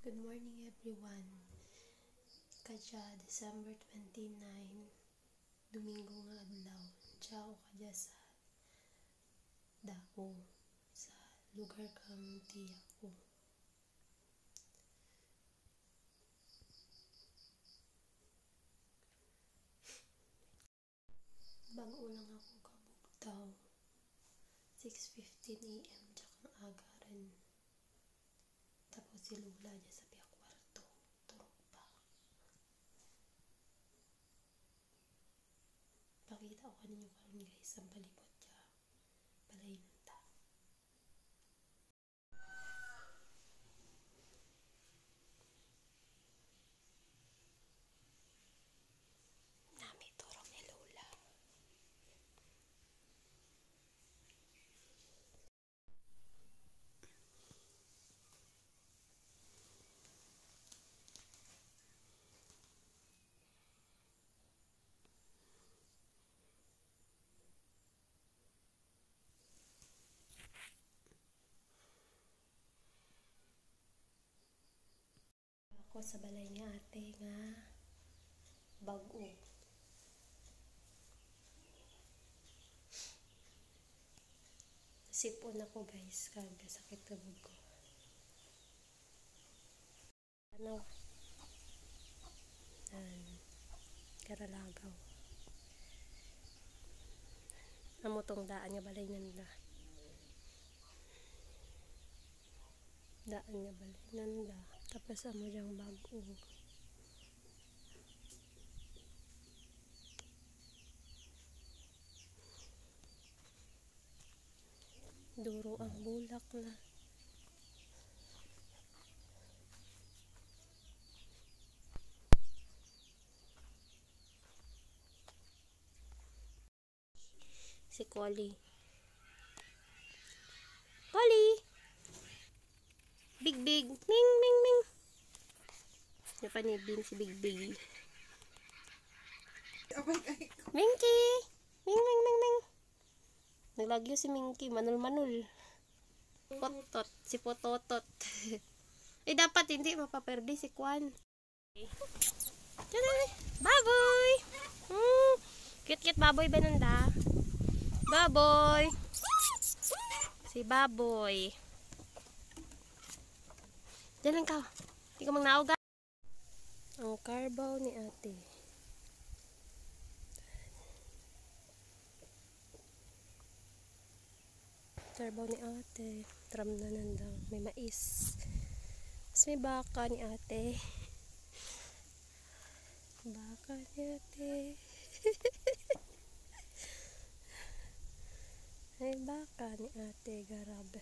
Good morning everyone. Kadya December 29, Domingo nga adlaw. Ciao kadya sa dako sa lugar kang tiyak ko. Bango lang ako kabugtaw. 6:15 AM tsaka aga rin. Tapos si Lula dyan sa piyak kwarto. Turog pa. Pakita ko ninyo karon guys ang palibot dyan. Balay ng ta. Nami turog ni Lula. Ako sa balay ni ate nga bag-o. Sipon ako guys kag sakit tubog ko. Ano? Karalagaw. Amo tong daan nga balay nanda. Daan nga balay nanda. Tapos amo diyang bag-o. Duro ang bulak na. Si Collie. Collie! Big Big! Ming Ming Ming! Napanibin si Big Big. Minky! Ming Ming Ming Ming! Naglagyo si Minky. Manul-manul. Potot. Si Pototot. Eh dapat hindi mapaperde si Kwan. Baboy! Cute-cute baboy ba nanda? Baboy! Si Baboy. Diyan lang ka. Hindi ka magnaoga. Ang carbaw ni ate. Carbaw ni ate. Tram na nandang. May mais. Mas may baka ni ate. Baka ni ate. May baka ni ate. Garabe.